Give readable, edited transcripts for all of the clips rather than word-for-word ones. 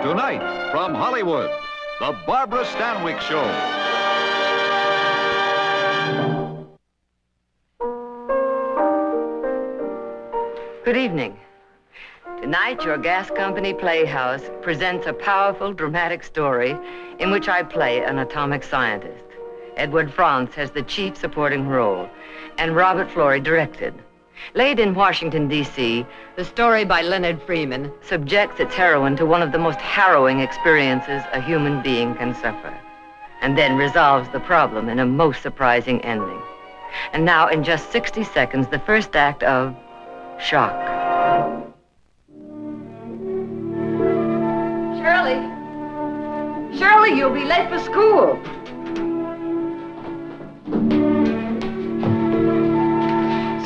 Tonight, from Hollywood, The Barbara Stanwyck Show. Good evening. Tonight, your gas company playhouse presents a powerful, dramatic story in which I play an atomic scientist. Edward Franz has the chief supporting role, and Robert Flory directed. Laid in Washington, D.C., the story by Leonard Freeman subjects its heroine to one of the most harrowing experiences a human being can suffer, and then resolves the problem in a most surprising ending. And now, in just 60 seconds, the first act of Shock. Shirley! Shirley, you'll be late for school.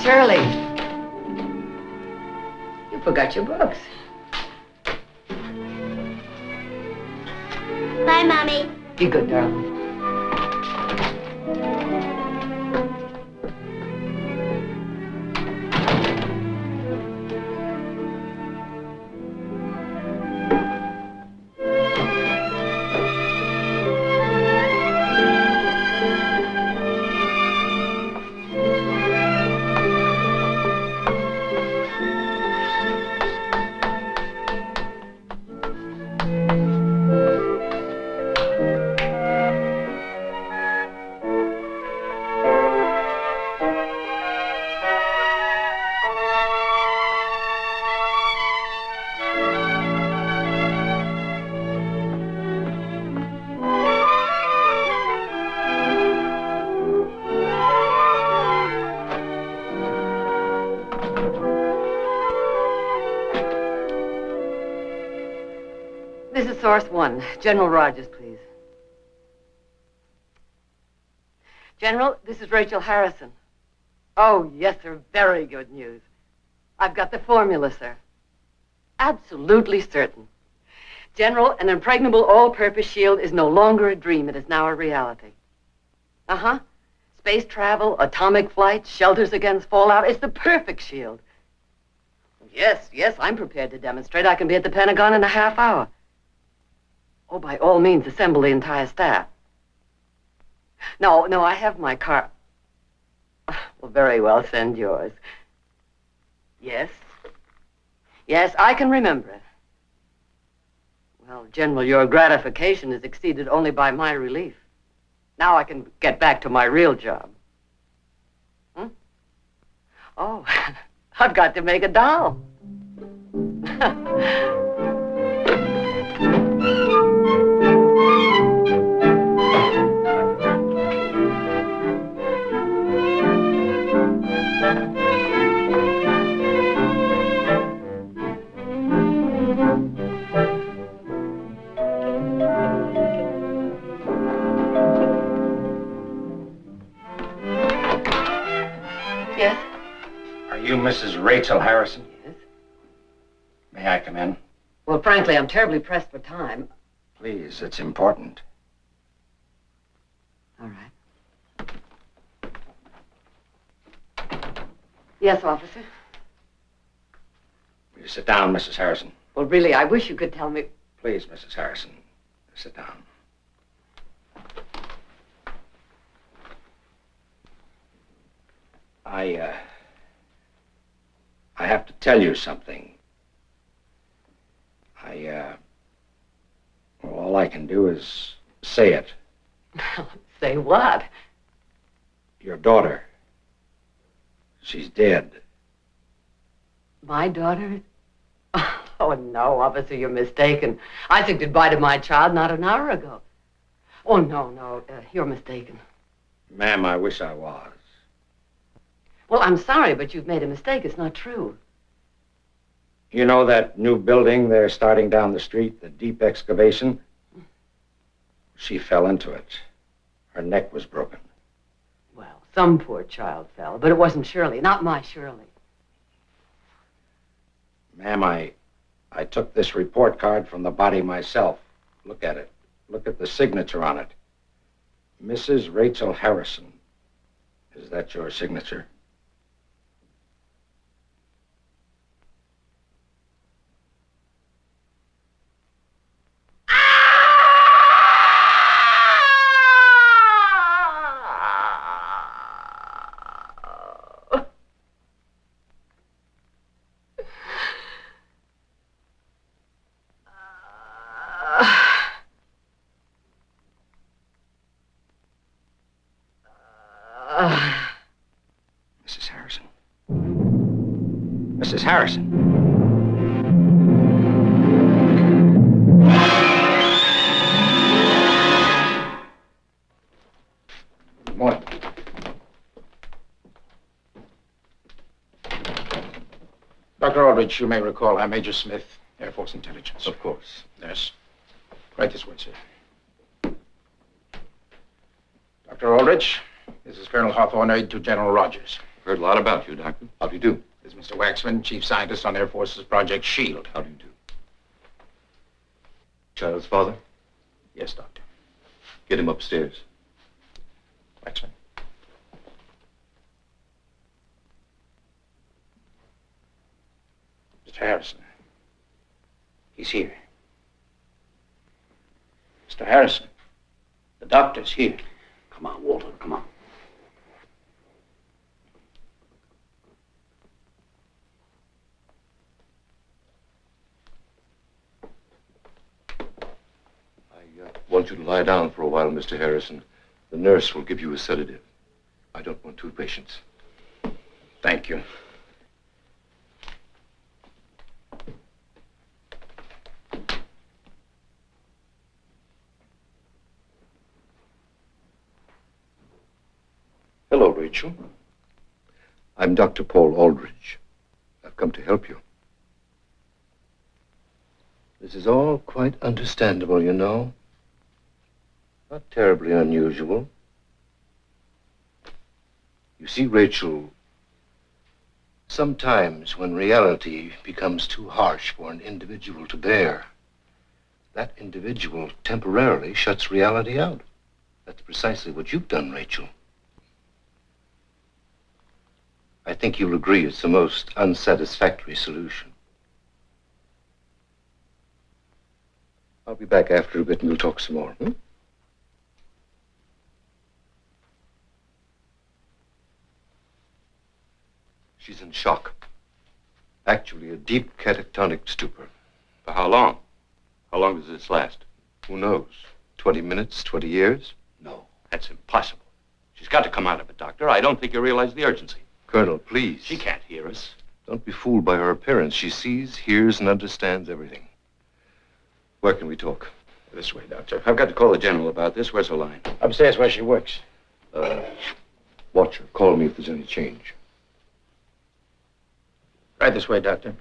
Shirley, you forgot your books. Bye, Mommy. Be good, darling. This is Source 1. General Rogers, please. General, this is Rachel Harrison. Oh, yes, sir. Very good news. I've got the formula, sir. Absolutely certain. General, an impregnable all-purpose shield is no longer a dream. It is now a reality. Uh-huh. Space travel, atomic flight, shelters against fallout. It's the perfect shield. Yes, I'm prepared to demonstrate. I can be at the Pentagon in a half hour. Oh, by all means, assemble the entire staff. No, I have my car. Well, very well, send yours. Yes, I can remember it. Well, General, your gratification is exceeded only by my relief. Now I can get back to my real job. Oh, I've got to make a doll. Yes? Are you Mrs. Rachel Harrison? Yes. May I come in? Well, frankly, I'm terribly pressed for time. Please, it's important. All right. Yes, officer? Will you sit down, Mrs. Harrison? Well, really, I wish you could tell me... Please, Mrs. Harrison, sit down. I have to tell you something. Well, all I can do is say it. Say what? Your daughter. She's dead. My daughter? Oh, no, officer, you're mistaken. I said goodbye to my child not an hour ago. Oh, no, you're mistaken. Ma'am, I wish I was. Well, I'm sorry, but you've made a mistake. It's not true. You know that new building they're starting down the street, the deep excavation? She fell into it. Her neck was broken. Well, some poor child fell, but it wasn't Shirley, not my Shirley. Ma'am, I took this report card from the body myself. Look at it. Look at the signature on it. Mrs. Rachel Harrison. Is that your signature? Mrs. Harrison. Good morning. Dr. Aldrich, you may recall I'm Major Smith, Air Force Intelligence. Of course. Yes. Right this way, sir. Dr. Aldrich, this is Colonel Hawthorne, aide to General Rogers. Heard a lot about you, Doctor. How do you do? This is Mr. Waxman, Chief Scientist on Air Force's Project SHIELD. How do you do? Child's father? Yes, Doctor. Get him upstairs. Waxman. Mr. Harrison. He's here. Mr. Harrison, the doctor's here. Come on, Walter, come on. I want you to lie down for a while, Mr. Harrison. The nurse will give you a sedative. I don't want two patients. Thank you. Hello, Rachel. I'm Dr. Paul Aldrich. I've come to help you. This is all quite understandable, you know. Not terribly unusual. You see, Rachel, sometimes when reality becomes too harsh for an individual to bear, that individual temporarily shuts reality out. That's precisely what you've done, Rachel. I think you'll agree it's the most unsatisfactory solution. I'll be back after a bit and we'll talk some more. She's in shock. Actually, a deep catatonic stupor. For how long? How long does this last? Who knows? 20 minutes, 20 years? No, that's impossible. She's got to come out of it, Doctor. I don't think you realize the urgency. Colonel, please. She can't hear us. Don't be fooled by her appearance. She sees, hears, and understands everything. Where can we talk? This way, Doctor. I've got to call the general about this. Where's her line? Upstairs where she works. Watch her. Call me if there's any change. Right this way, Doctor.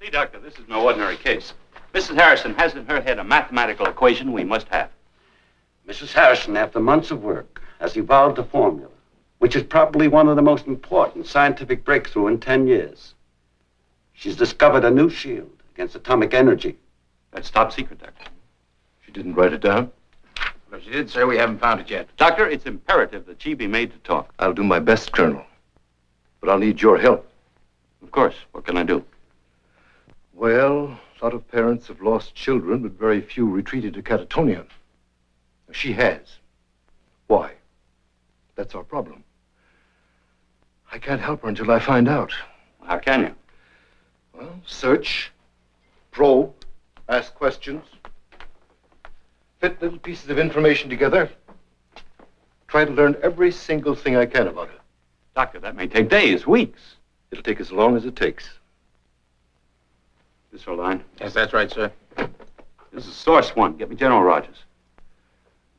See, Doctor, this is no ordinary case. Mrs. Harrison has in her head a mathematical equation we must have. Mrs. Harrison, after months of work, has evolved a formula, which is probably one of the most important scientific breakthroughs in 10 years. She's discovered a new shield against atomic energy. That's top secret, Doctor. She didn't write it down? Well, if she did, sir, we haven't found it yet. Doctor, it's imperative that she be made to talk. I'll do my best, Colonel. But I'll need your help. Of course. What can I do? Well, a lot of parents have lost children, but very few retreated to catatonia. She has. Why? That's our problem. I can't help her until I find out. How can you? Well, search, probe, ask questions, fit little pieces of information together, try to learn every single thing I can about her. Doctor, that may take days, weeks. It'll take as long as it takes. This her line? Yes, that's right, sir. This is source one. Get me General Rogers.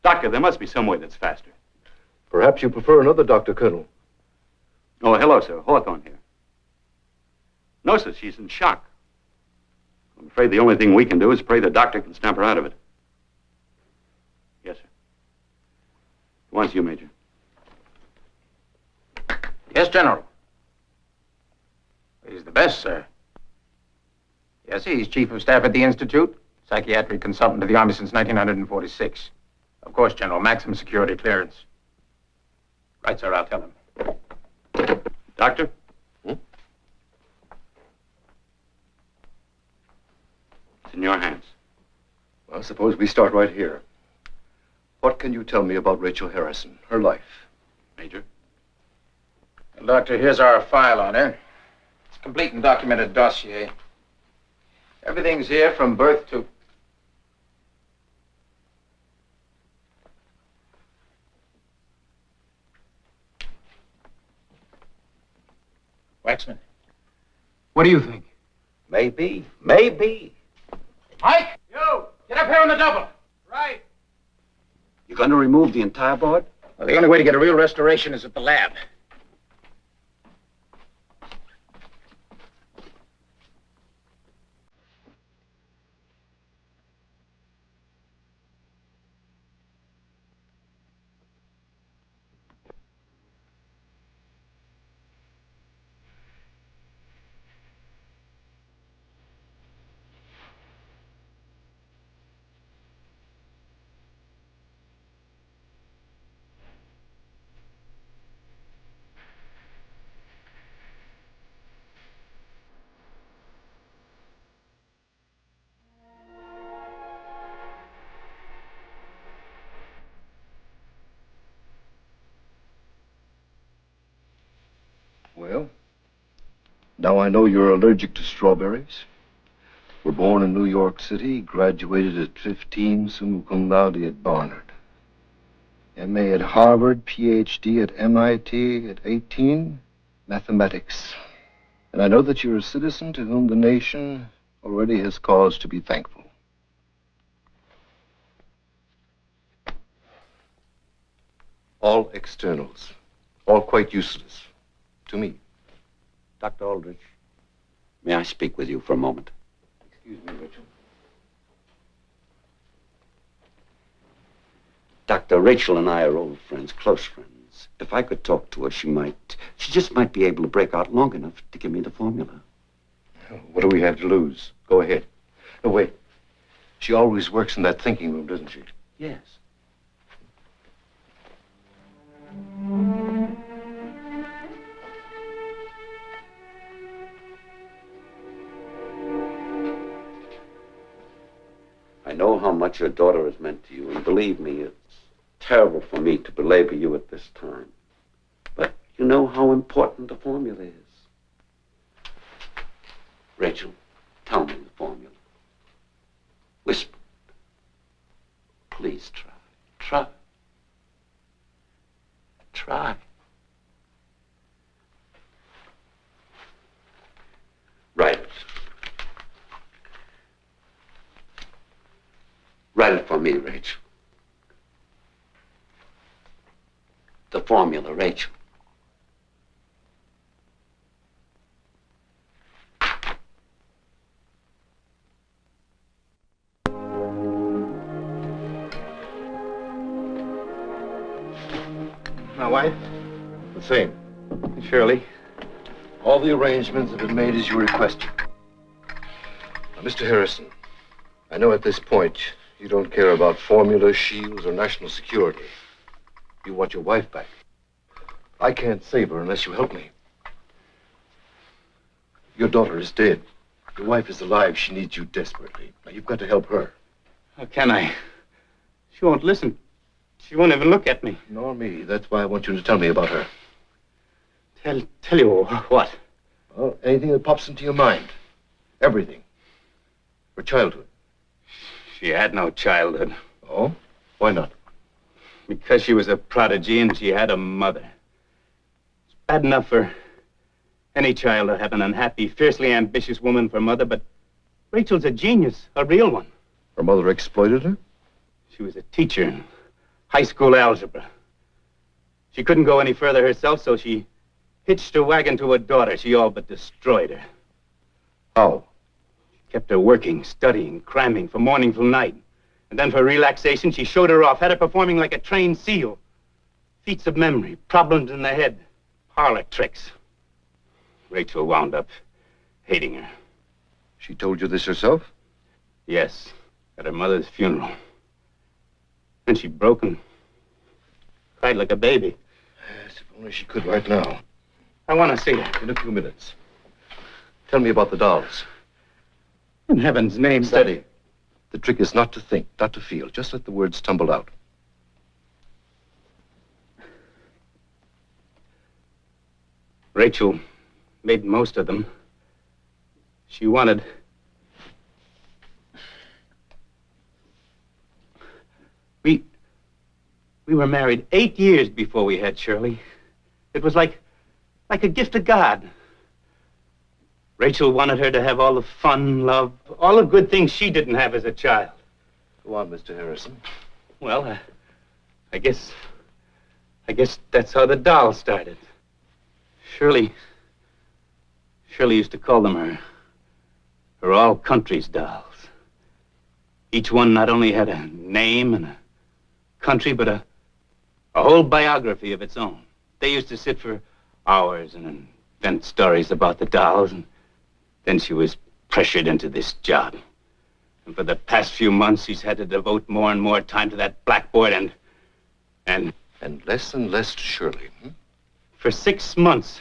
Doctor, there must be some way that's faster. Perhaps you prefer another doctor, Colonel. Oh, hello, sir. Hawthorne here. No, sir, she's in shock. I'm afraid the only thing we can do is pray the doctor can snap her out of it. Yes, sir. Who wants you, Major? Yes, General. He's the best, sir. Yes, he's Chief of Staff at the Institute, psychiatric consultant to the Army since 1946. Of course, General, maximum security clearance. Right, sir, I'll tell him. Doctor? Hmm? It's in your hands. Well, suppose we start right here. What can you tell me about Rachel Harrison, her life? Major? Well, Doctor, here's our file on her. It's a complete and documented dossier. Everything's here from birth to... Waxman, what do you think? Maybe. Maybe. Mike! You! Get up here on the double! Right. You're going to remove the entire board? Well, the only way to get a real restoration is at the lab. Well, now I know you're allergic to strawberries. Were born in New York City, graduated at 15, summa cum laude at Barnard. MA at Harvard, PhD at MIT at 18, mathematics. And I know that you're a citizen to whom the nation already has cause to be thankful. All externals, all quite useless. To me. Dr. Aldrich, may I speak with you for a moment? Excuse me, Rachel. Dr. Rachel and I are old friends, close friends. If I could talk to her, she just might be able to break out long enough to give me the formula. What do we have to lose? Go ahead. Oh, wait. She always works in that thinking room, doesn't she? Yes. I know how much your daughter has meant to you, and believe me, it's terrible for me to belabor you at this time. But you know how important the formula is. Rachel, tell me the formula. Whisper. Please try. Try. Try. Write it. Write it for me, Rachel. The formula, Rachel. My wife? The same. Shirley. All the arrangements have been made as you requested. Now, Mr. Harrison, I know at this point you don't care about formula, shields, or national security. You want your wife back. I can't save her unless you help me. Your daughter is dead. Your wife is alive. She needs you desperately. Now, you've got to help her. How can I? She won't listen. She won't even look at me. Nor me. That's why I want you to tell me about her. Tell you what? Well, anything that pops into your mind. Everything. Her childhood. She had no childhood. Oh? Why not? Because she was a prodigy and she had a mother. It's bad enough for any child to have an unhappy, fiercely ambitious woman for mother, but Rachel's a genius, a real one. Her mother exploited her? She was a teacher in high school algebra. She couldn't go any further herself, so she hitched her wagon to her daughter. She all but destroyed her. How? Kept her working, studying, cramming from morning till night. And then for relaxation, she showed her off, had her performing like a trained seal. Feats of memory, problems in the head, parlor tricks. Rachel wound up hating her. She told you this herself? Yes, at her mother's funeral. And she broke and cried like a baby. Yes, if only she could right now. I want to see her. In a few minutes. Tell me about the dolls. In heaven's name, Steady. The trick is not to think, not to feel. Just let the words tumble out. Rachel made most of them. She wanted... We were married 8 years before we had Shirley. It was like a gift of God. Rachel wanted her to have all the fun, love, all the good things she didn't have as a child. Go on, Mr. Harrison. Well, I guess that's how the doll started. Shirley used to call them her all countries dolls. Each one not only had a name and a country, but a whole biography of its own. They used to sit for hours and invent stories about the dolls, and then she was pressured into this job. And for the past few months, she's had to devote more and more time to that blackboard and less and less to Shirley. For 6 months,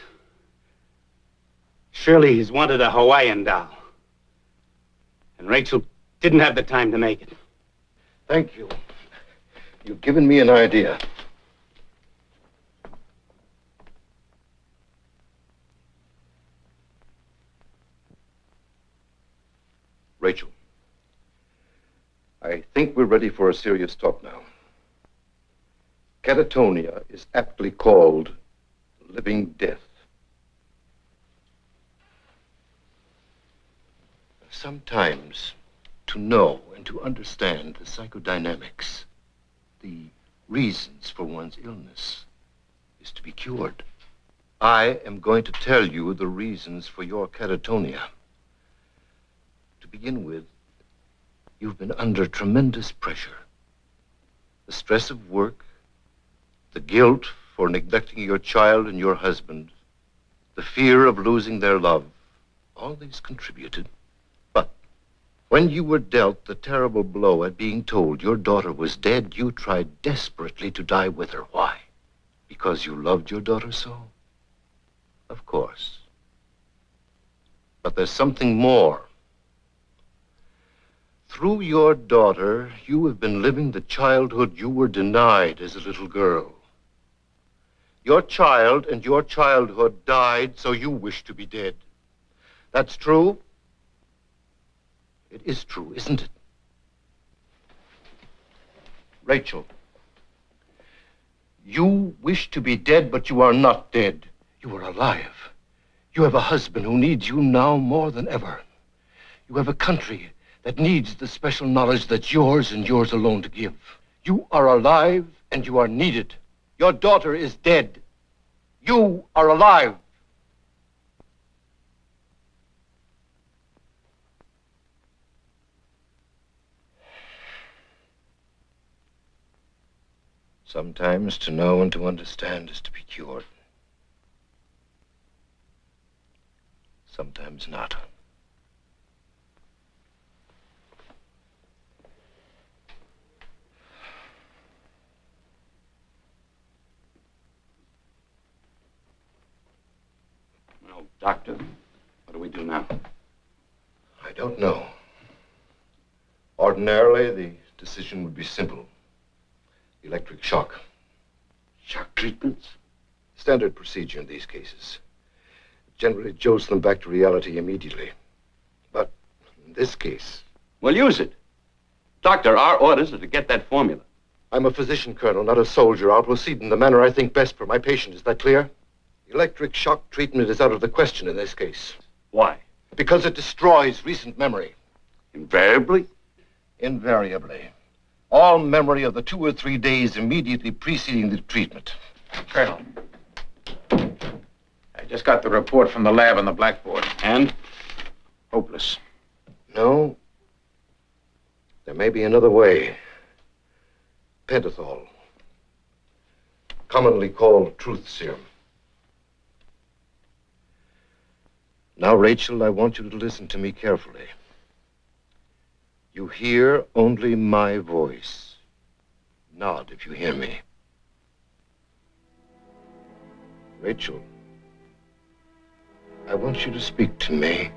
Shirley has wanted a Hawaiian doll. And Rachel didn't have the time to make it. Thank you. You've given me an idea. Rachel, I think we're ready for a serious talk now. Catatonia is aptly called living death. Sometimes, to know and to understand the psychodynamics, the reasons for one's illness, is to be cured. I am going to tell you the reasons for your catatonia. To begin with, you've been under tremendous pressure. The stress of work, the guilt for neglecting your child and your husband, the fear of losing their love, all these contributed. But when you were dealt the terrible blow at being told your daughter was dead, you tried desperately to die with her. Why? Because you loved your daughter so? Of course. But there's something more. Through your daughter, you have been living the childhood you were denied as a little girl. Your child and your childhood died, so you wish to be dead. That's true? It is true, isn't it? Rachel, you wish to be dead, but you are not dead. You are alive. You have a husband who needs you now more than ever. You have a country that needs the special knowledge that's yours and yours alone to give. You are alive and you are needed. Your daughter is dead. You are alive. Sometimes to know and to understand is to be cured. Sometimes not. Well, Doctor, what do we do now? I don't know. Ordinarily, the decision would be simple. Electric shock. Shock treatments? Standard procedure in these cases. Generally jolts them back to reality immediately. But in this case... Well, use it. Doctor, our orders are to get that formula. I'm a physician, Colonel, not a soldier. I'll proceed in the manner I think best for my patient. Is that clear? Electric shock treatment is out of the question in this case. Why? Because it destroys recent memory. Invariably? Invariably. All memory of the 2 or 3 days immediately preceding the treatment. Colonel, I just got the report from the lab on the blackboard. And? Hopeless. No. There may be another way. Pentothal. Commonly called truth serum. Now, Rachel, I want you to listen to me carefully. You hear only my voice. Nod if you hear me. Rachel, I want you to speak to me.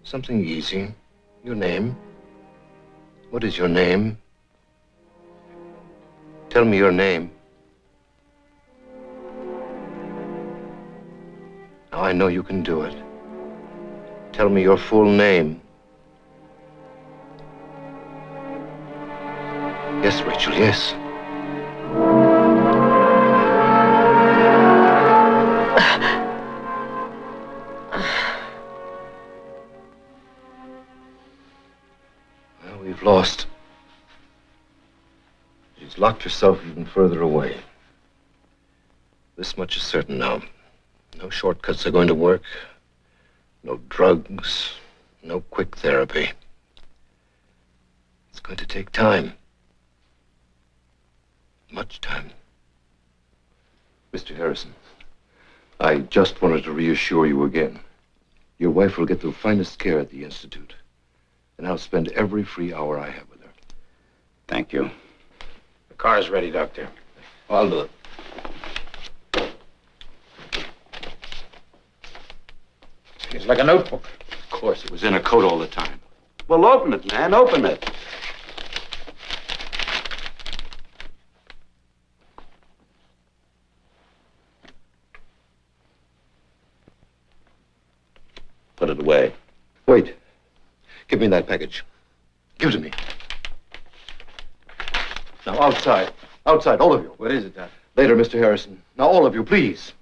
Something easy. Your name. What is your name? Tell me your name. Now I know you can do it. Tell me your full name. Yes, Rachel, yes. lost. She's locked herself even further away. This much is certain now. No shortcuts are going to work. No drugs. No quick therapy. It's going to take time. Much time. Mr. Harrison, I just wanted to reassure you again. Your wife will get the finest care at the Institute. And I'll spend every free hour I have with her. Thank you. The car is ready, Doctor. I'll do it. It's like a notebook. Of course, it was in a coat all the time. Well, open it, man. Open it. Put it away. Wait. Give me that package. Give it to me. Now, outside. Outside, all of you. What is it, Doc? Later, Mr. Harrison. Now, all of you, please.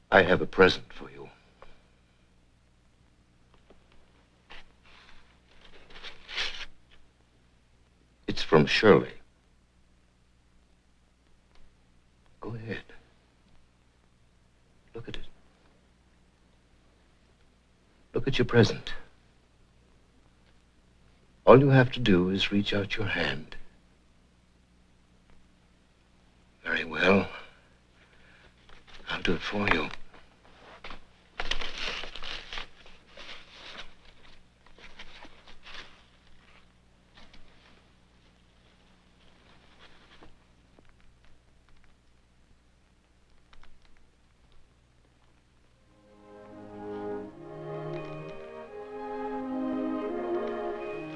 I have a present for you. It's from Shirley. Go ahead. Look at it. Look at your present. All you have to do is reach out your hand. Very well. I'll do it for you.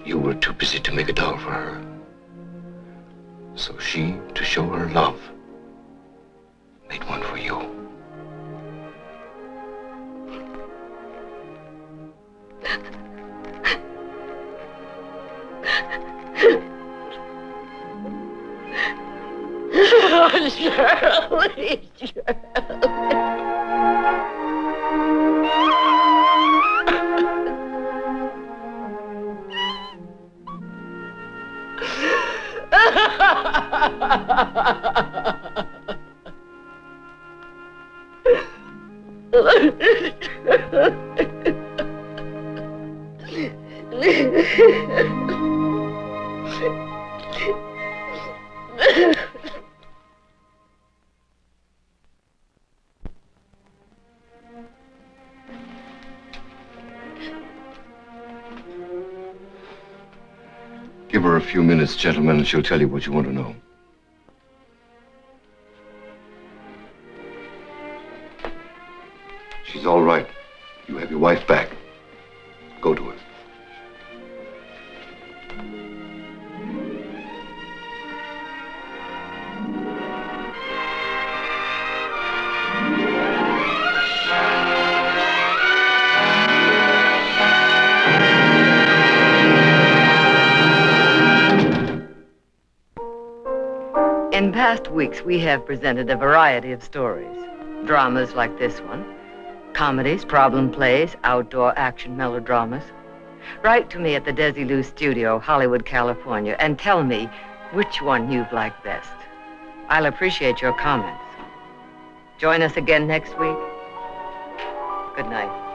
You were too busy to make a doll for her. So she, to show her love, made one for you. Oh, Shirley, Give her a few minutes, gentlemen, and she'll tell you what you want to know. She's all right. You have your wife back. Go to her. In past weeks, we have presented a variety of stories. Dramas like this one, comedies, problem plays, outdoor action melodramas. Write to me at the Desilu Studio, Hollywood, California, and tell me which one you've liked best. I'll appreciate your comments. Join us again next week. Good night.